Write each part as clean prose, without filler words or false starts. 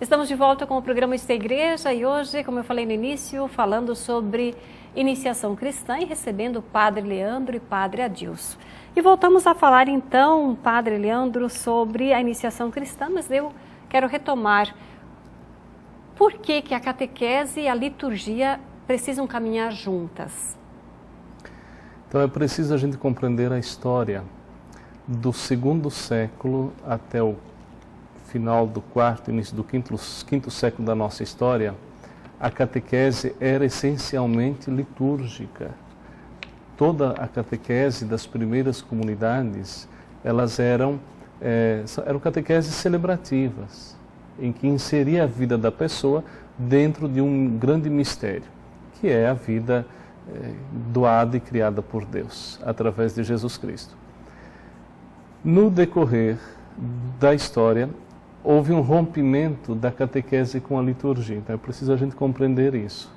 Estamos de volta com o programa Esta Igreja e hoje, como eu falei no início, falando sobre iniciação cristã e recebendo o Padre Leandro e Padre Adilson. E voltamos a falar então, Padre Leandro, sobre a iniciação cristã, mas eu quero retomar por que a catequese e a liturgia precisam caminhar juntas. Então é preciso a gente compreender a história do segundo século até o final do quarto, início do quinto século da nossa história. A catequese era essencialmente litúrgica. Toda a catequese das primeiras comunidades, elas eram catequeses celebrativas, em que inseria a vida da pessoa dentro de um grande mistério, que é a vida doada e criada por Deus, através de Jesus Cristo. No decorrer da história, houve um rompimento da catequese com a liturgia, então é preciso a gente compreender isso.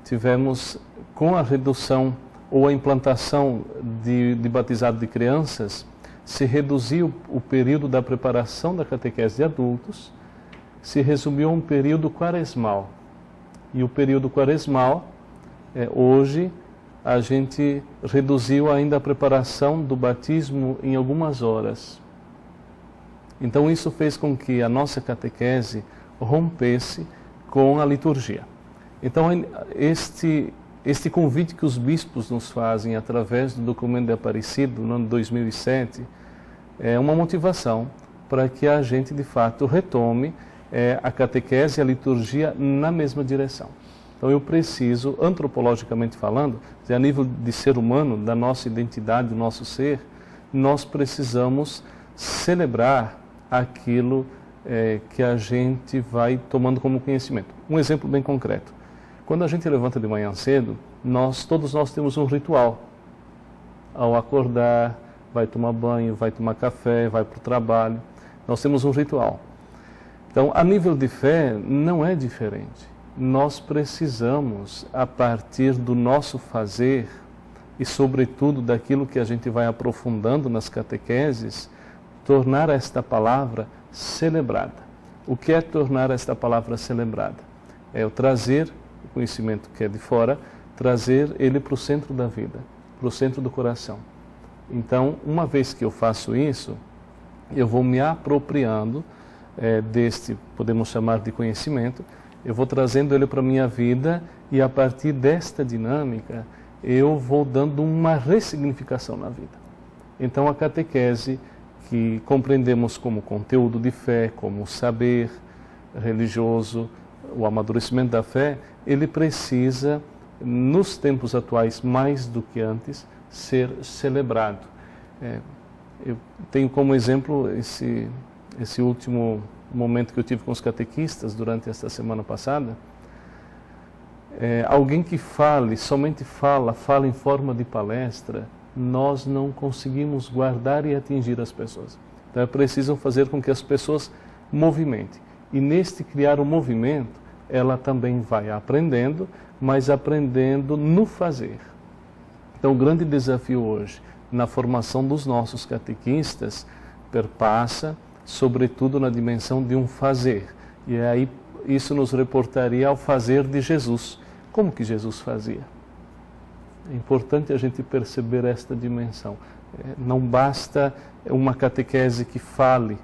Tivemos, com a redução ou a implantação de batizado de crianças, se reduziu o período da preparação da catequese de adultos, se resumiu a um período quaresmal. E o período quaresmal, hoje, a gente reduziu ainda a preparação do batismo em algumas horas. Então isso fez com que a nossa catequese rompesse com a liturgia. Então este convite que os bispos nos fazem através do documento de Aparecido, no ano 2007, é uma motivação para que a gente de fato retome a catequese e a liturgia na mesma direção. Então eu preciso, antropologicamente falando, a nível de ser humano, da nossa identidade, do nosso ser, nós precisamos celebrar aquilo que a gente vai tomando como conhecimento. Um exemplo bem concreto. Quando a gente levanta de manhã cedo, todos nós temos um ritual. Ao acordar, vai tomar banho, vai tomar café, vai para o trabalho. Nós temos um ritual. Então, a nível de fé, não é diferente. Nós precisamos, a partir do nosso fazer e, sobretudo, daquilo que a gente vai aprofundando nas catequeses, tornar esta palavra celebrada. O que é tornar esta palavra celebrada? É o trazer o conhecimento que é de fora, trazer ele para o centro da vida, para o centro do coração. Então, uma vez que eu faço isso, eu vou me apropriando deste, podemos chamar de conhecimento, eu vou trazendo ele para a minha vida e a partir desta dinâmica eu vou dando uma ressignificação na vida. Então, a catequese que compreendemos como conteúdo de fé, como saber religioso, o amadurecimento da fé, ele precisa, nos tempos atuais, mais do que antes, ser celebrado. Eu tenho como exemplo esse último momento que eu tive com os catequistas durante esta semana passada. Alguém que somente fala em forma de palestra, nós não conseguimos guardar e atingir as pessoas. Então é preciso fazer com que as pessoas movimentem. E neste criar o movimento, ela também vai aprendendo, mas aprendendo no fazer. Então o grande desafio hoje, na formação dos nossos catequistas, perpassa, sobretudo na dimensão de um fazer. E aí isso nos reportaria ao fazer de Jesus. Como que Jesus fazia? É importante a gente perceber esta dimensão. Não basta uma catequese que fale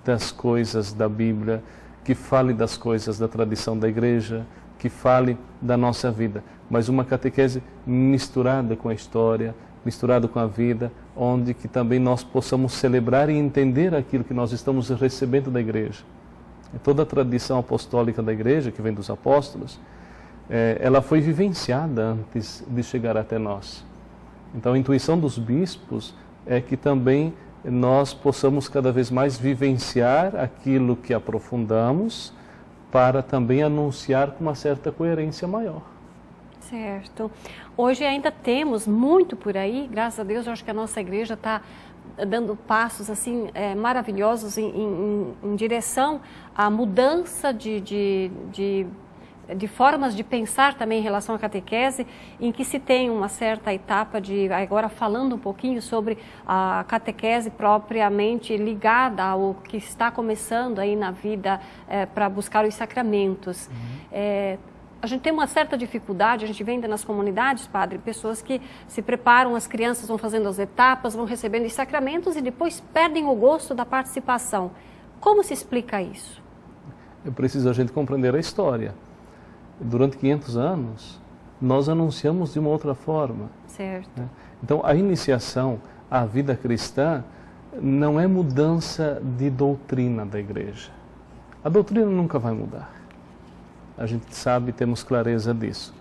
das coisas da Bíblia, que fale das coisas da tradição da igreja, que fale da nossa vida, mas uma catequese misturada com a história, misturada com a vida, onde que também nós possamos celebrar e entender aquilo que nós estamos recebendo da igreja. Toda a tradição apostólica da igreja, que vem dos apóstolos, ela foi vivenciada antes de chegar até nós. Então a intuição dos bispos é que também nós possamos cada vez mais vivenciar aquilo que aprofundamos para também anunciar com uma certa coerência maior. Certo. Hoje ainda temos muito por aí, graças a Deus, eu acho que a nossa igreja está dando passos assim maravilhosos em direção à mudança de de formas de pensar também em relação à catequese, em que se tem uma certa etapa de, agora falando um pouquinho sobre a catequese propriamente ligada ao que está começando aí na vida para buscar os sacramentos. A gente tem uma certa dificuldade, a gente vê ainda nas comunidades, padre, pessoas que se preparam, as crianças vão fazendo as etapas, vão recebendo os sacramentos e depois perdem o gosto da participação. Como se explica isso? É preciso a gente compreender a história. Durante 500 anos, nós anunciamos de uma outra forma. Certo. Né? Então, a iniciação à vida cristã não é mudança de doutrina da igreja. A doutrina nunca vai mudar. A gente sabe, temos clareza disso.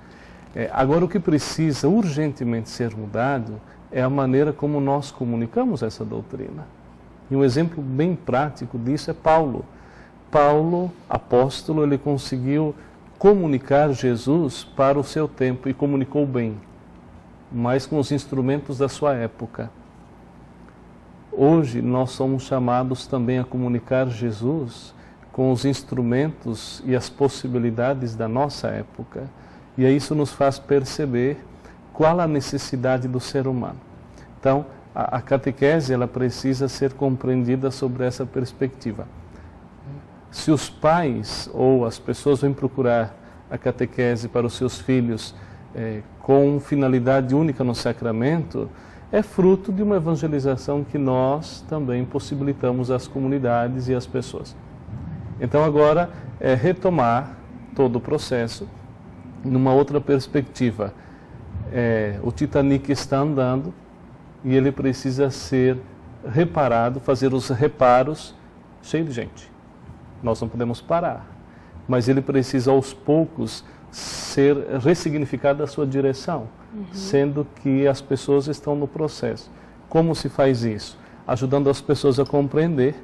Agora, o que precisa urgentemente ser mudado é a maneira como nós comunicamos essa doutrina. E um exemplo bem prático disso é Paulo. Paulo, apóstolo, ele conseguiu comunicar Jesus para o seu tempo e comunicou bem, mas com os instrumentos da sua época. Hoje nós somos chamados também a comunicar Jesus com os instrumentos e as possibilidades da nossa época. E isso nos faz perceber qual a necessidade do ser humano. Então, a catequese ela precisa ser compreendida sobre essa perspectiva. Se os pais ou as pessoas vêm procurar a catequese para os seus filhos com finalidade única no sacramento, é fruto de uma evangelização que nós também possibilitamos às comunidades e às pessoas. Então agora é retomar todo o processo numa outra perspectiva. O Titanic está andando e ele precisa ser reparado, fazer os reparos cheio de gente. Nós não podemos parar, mas ele precisa aos poucos ser ressignificado a sua direção, sendo que as pessoas estão no processo. Como se faz isso? Ajudando as pessoas a compreender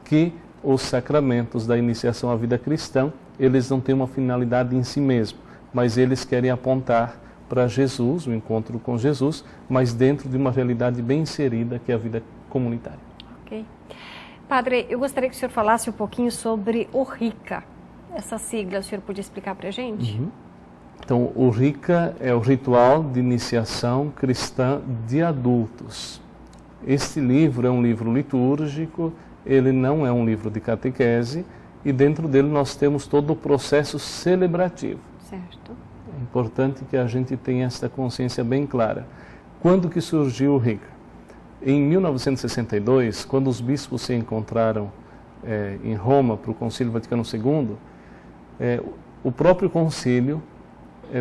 que os sacramentos da iniciação à vida cristã, eles não têm uma finalidade em si mesmo, mas eles querem apontar para Jesus, o encontro com Jesus, mas dentro de uma realidade bem inserida que é a vida comunitária. Ok. Padre, eu gostaria que o senhor falasse um pouquinho sobre o RICA. Essa sigla, o senhor podia explicar para a gente? Então, o RICA é o Ritual de Iniciação Cristã de Adultos. Este livro é um livro litúrgico, ele não é um livro de catequese, e dentro dele nós temos todo o processo celebrativo. Certo. É importante que a gente tenha essa consciência bem clara. Quando que surgiu o RICA? Em 1962, quando os bispos se encontraram em Roma para o Concílio Vaticano II, o próprio concílio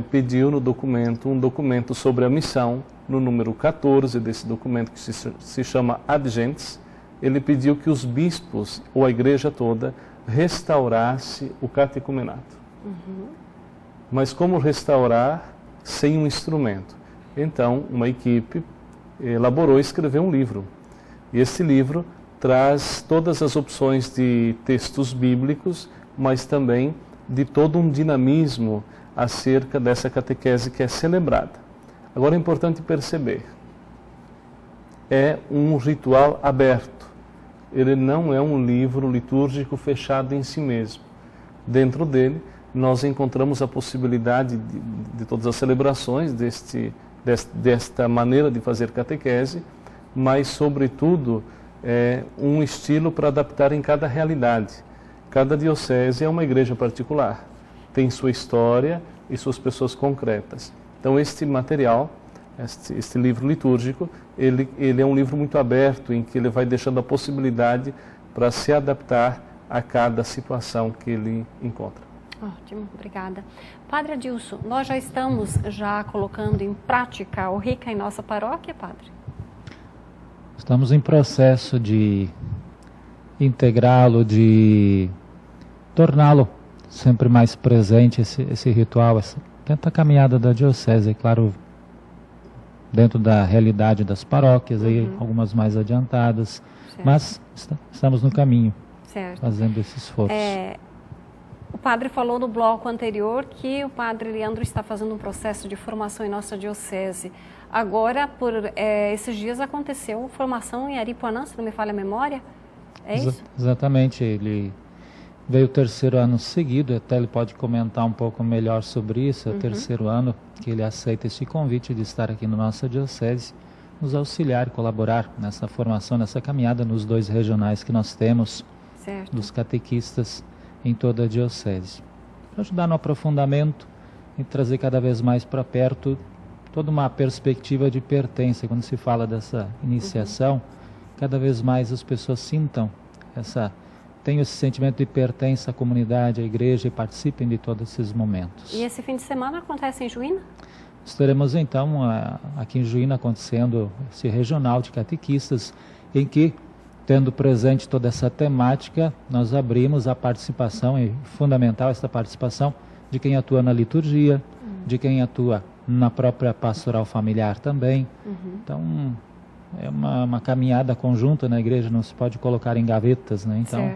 pediu um documento sobre a missão, no número 14 desse documento, que se chama Ad Gentes. Ele pediu que os bispos, ou a igreja toda, restaurasse o catecumenato. Mas como restaurar sem um instrumento? Então, uma equipe elaborou e escreveu um livro. E esse livro traz todas as opções de textos bíblicos, mas também de todo um dinamismo acerca dessa catequese que é celebrada. Agora é importante perceber, é um ritual aberto, ele não é um livro litúrgico fechado em si mesmo. Dentro dele, nós encontramos a possibilidade de todas as celebrações desta maneira de fazer catequese, mas, sobretudo, um estilo para adaptar em cada realidade. Cada diocese é uma igreja particular, tem sua história e suas pessoas concretas. Então, este material, este livro litúrgico, ele é um livro muito aberto, em que ele vai deixando a possibilidade para se adaptar a cada situação que ele encontra. Ótimo, obrigada. Padre Adilson, nós já estamos colocando em prática o RICA em nossa paróquia, padre? Estamos em processo de integrá-lo, de torná-lo sempre mais presente, esse ritual, tenta a caminhada da diocese, é claro, dentro da realidade das paróquias, aí algumas mais adiantadas, certo. Mas estamos no caminho, certo. Fazendo esse esforço. O padre falou no bloco anterior que o padre Leandro está fazendo um processo de formação em nossa diocese. Agora, por esses dias, aconteceu formação em Aripuanã, se não me falha a memória, é isso? Exatamente, ele Veio o terceiro ano seguido, até ele pode comentar um pouco melhor sobre isso, é o terceiro ano que ele aceita esse convite de estar aqui na nossa diocese, nos auxiliar e colaborar nessa formação, nessa caminhada nos 2 regionais que nós temos, certo, dos catequistas em toda a diocese. Para ajudar no aprofundamento e trazer cada vez mais para perto toda uma perspectiva de pertença. Quando se fala dessa iniciação, cada vez mais as pessoas tenham esse sentimento de pertença à comunidade, à igreja e participem de todos esses momentos. E esse fim de semana acontece em Juína? Estaremos então aqui em Juína acontecendo esse regional de catequistas, em que, tendo presente toda essa temática, nós abrimos a participação, e fundamental esta participação, de quem atua na liturgia, de quem atua na própria pastoral familiar também. Então, é uma caminhada conjunta na igreja, não se pode colocar em gavetas, né? Então,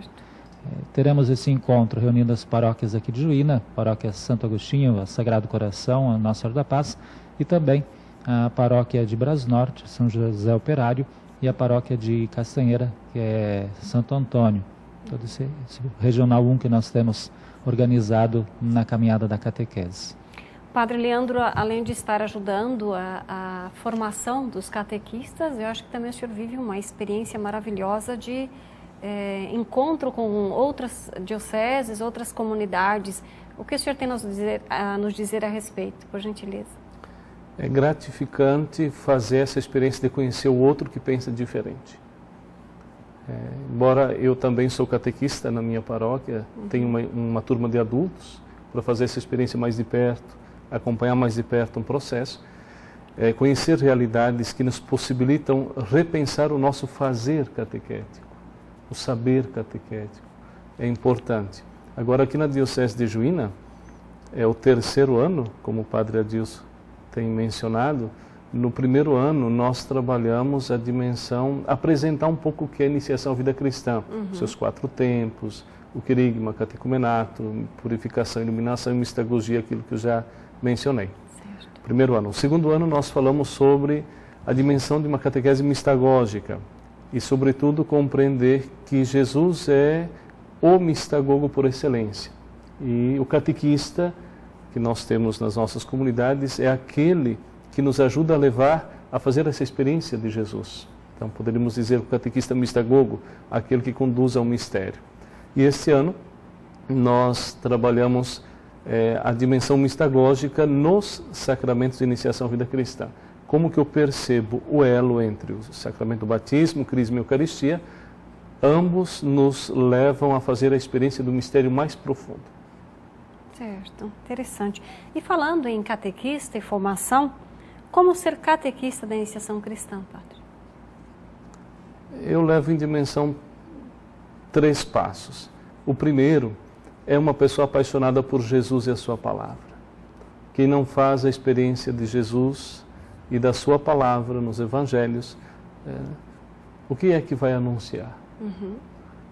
teremos esse encontro reunindo as paróquias aqui de Juína, paróquia Santo Agostinho, a Sagrado Coração, a Nossa Senhora da Paz, e também a paróquia de Brasnorte, São José Operário, e a paróquia de Castanheira, que é Santo Antônio. Todo esse regional 1 que nós temos organizado na caminhada da catequese. Padre Leandro, além de estar ajudando a formação dos catequistas, eu acho que também o senhor vive uma experiência maravilhosa de encontro com outras dioceses, outras comunidades. O que o senhor tem a nos dizer a respeito, por gentileza? É gratificante fazer essa experiência de conhecer o outro que pensa diferente. Embora eu também sou catequista na minha paróquia, tenho uma turma de adultos para fazer essa experiência mais de perto, acompanhar mais de perto um processo, conhecer realidades que nos possibilitam repensar o nosso fazer catequético, o saber catequético. É importante. Agora, aqui na Diocese de Juína, é o terceiro ano, como o Padre Adilson tem mencionado. No primeiro ano, nós trabalhamos a dimensão, apresentar um pouco o que é a iniciação à vida cristã, seus 4 tempos, o querigma, catecumenato, purificação, iluminação e mistagogia, aquilo que eu já mencionei. Certo. Primeiro ano. O segundo ano, nós falamos sobre a dimensão de uma catequese mistagógica e, sobretudo, compreender que Jesus é o mistagogo por excelência. E o catequista que nós temos nas nossas comunidades é aquele que nos ajuda a levar a fazer essa experiência de Jesus. Então, poderíamos dizer o catequista mistagogo, aquele que conduz ao mistério. E este ano, nós trabalhamos a dimensão mistagógica nos sacramentos de iniciação à vida cristã. Como que eu percebo o elo entre o sacramento do batismo, o crisma e a Eucaristia, ambos nos levam a fazer a experiência do mistério mais profundo. Certo, interessante. E falando em catequista e formação, como ser catequista da iniciação cristã, Padre? Eu levo em dimensão 3 passos. O primeiro é uma pessoa apaixonada por Jesus e a sua palavra. Quem não faz a experiência de Jesus e da sua palavra nos evangelhos, o que é que vai anunciar?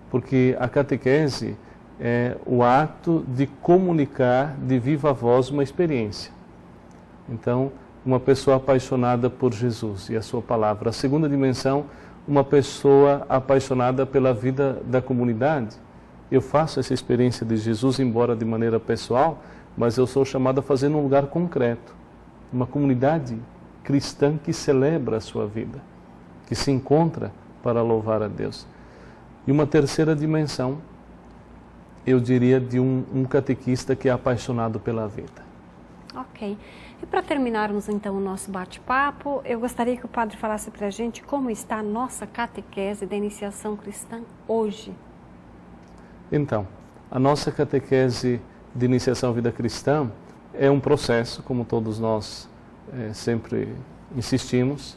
Porque a catequese é o ato de comunicar de viva voz uma experiência. Então, uma pessoa apaixonada por Jesus e a sua palavra. A segunda dimensão, uma pessoa apaixonada pela vida da comunidade. Eu faço essa experiência de Jesus, embora de maneira pessoal, mas eu sou chamado a fazer num lugar concreto. Uma comunidade cristã que celebra a sua vida, que se encontra para louvar a Deus. E uma terceira dimensão, eu diria, de um catequista que é apaixonado pela vida. Ok. E para terminarmos então o nosso bate-papo, eu gostaria que o Padre falasse para a gente como está a nossa catequese da iniciação cristã hoje. Então, a nossa catequese de iniciação à vida cristã é um processo, como todos nós sempre insistimos,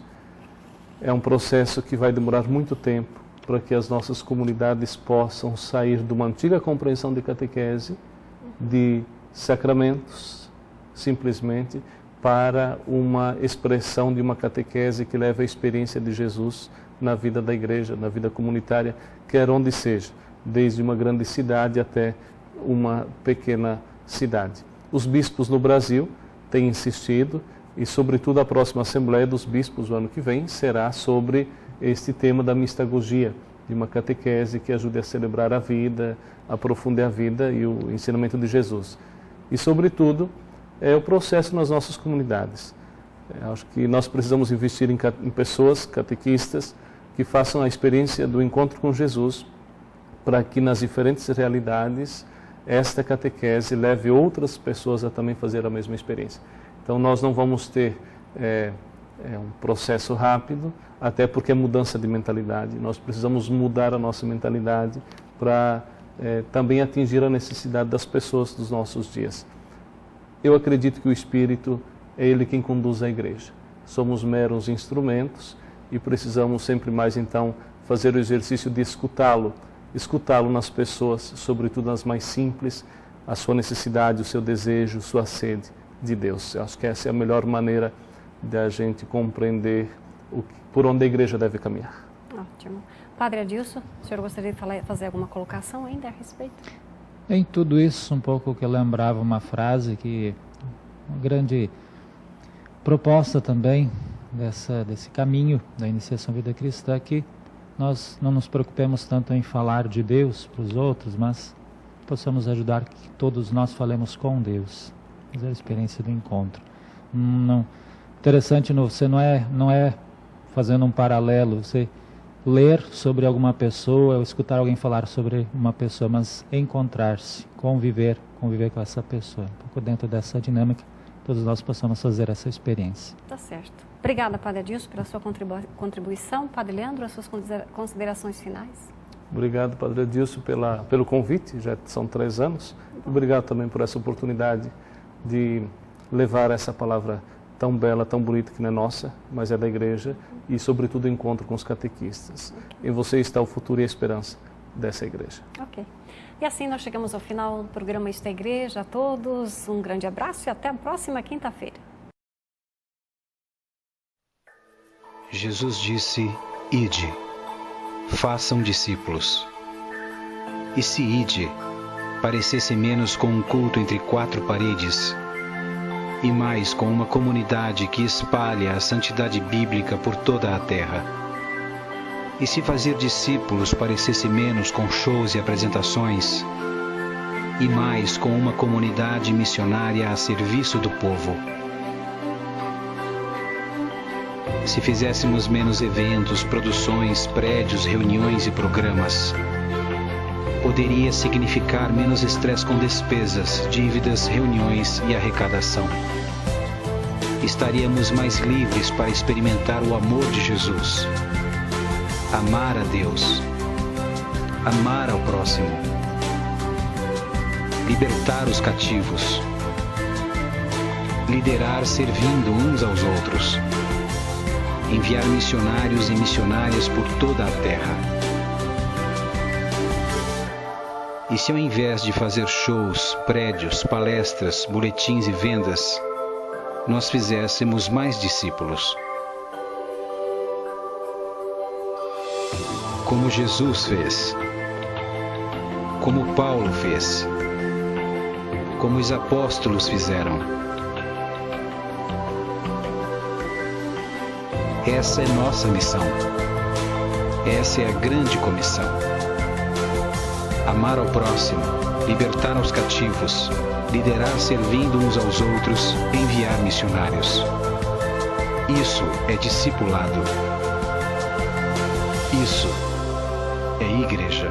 é um processo que vai demorar muito tempo para que as nossas comunidades possam sair de uma antiga compreensão de catequese, de sacramentos, simplesmente, para uma expressão de uma catequese que leva a experiência de Jesus na vida da igreja, na vida comunitária, quer onde seja, desde uma grande cidade até uma pequena cidade. Os bispos no Brasil têm insistido e, sobretudo, a próxima Assembleia dos Bispos, o ano que vem, será sobre este tema da mistagogia, de uma catequese que ajude a celebrar a vida, aprofunde a vida e o ensinamento de Jesus. E, sobretudo, é o processo nas nossas comunidades. Acho que nós precisamos investir em pessoas catequistas que façam a experiência do encontro com Jesus, para que nas diferentes realidades esta catequese leve outras pessoas a também fazer a mesma experiência. Então nós não vamos ter um processo rápido, até porque é mudança de mentalidade. Nós precisamos mudar a nossa mentalidade para também atingir a necessidade das pessoas dos nossos dias. Eu acredito que o Espírito é Ele quem conduz a igreja. Somos meros instrumentos e precisamos sempre mais então fazer o exercício de escutá-lo nas pessoas, sobretudo nas mais simples, a sua necessidade, o seu desejo, sua sede de Deus. Eu acho que essa é a melhor maneira de a gente compreender por onde a igreja deve caminhar. Ótimo. Padre Adilson, o senhor gostaria de fazer alguma colocação ainda a respeito? Em tudo isso, um pouco que eu lembrava uma frase que uma grande proposta também desse caminho da iniciação vida cristã, que nós não nos preocupemos tanto em falar de Deus para os outros, mas possamos ajudar que todos nós falemos com Deus, fazer a experiência do encontro. Interessante, você não é fazendo um paralelo, você ler sobre alguma pessoa ou escutar alguém falar sobre uma pessoa, mas encontrar-se, conviver com essa pessoa. Um pouco dentro dessa dinâmica, todos nós possamos fazer essa experiência. Tá certo. Obrigada, Padre Adilson, pela sua contribuição. Padre Leandro, as suas considerações finais. Obrigado, Padre Adilson, pelo convite, já são 3 anos. Obrigado também por essa oportunidade de levar essa palavra tão bela, tão bonita, que não é nossa, mas é da igreja, e sobretudo o encontro com os catequistas. Em você está o futuro e a esperança dessa igreja. Ok. E assim nós chegamos ao final do programa Isto é Igreja. A todos um grande abraço e até a próxima quinta-feira. Jesus disse: ide, façam discípulos. E se ide parecesse menos com um culto entre 4 paredes e mais com uma comunidade que espalha a santidade bíblica por toda a terra? E se fazer discípulos parecesse menos com shows e apresentações e mais com uma comunidade missionária a serviço do povo? Se fizéssemos menos eventos, produções, prédios, reuniões e programas, poderia significar menos estresse com despesas, dívidas, reuniões e arrecadação. Estaríamos mais livres para experimentar o amor de Jesus, amar a Deus, amar ao próximo, libertar os cativos, liderar servindo uns aos outros, enviar missionários e missionárias por toda a terra. E se ao invés de fazer shows, prédios, palestras, boletins e vendas, nós fizéssemos mais discípulos? Como Jesus fez, como Paulo fez, como os apóstolos fizeram. Essa é nossa missão. Essa é a grande comissão. Amar ao próximo, libertar os cativos, liderar servindo uns aos outros, enviar missionários. Isso é discipulado. Isso é igreja.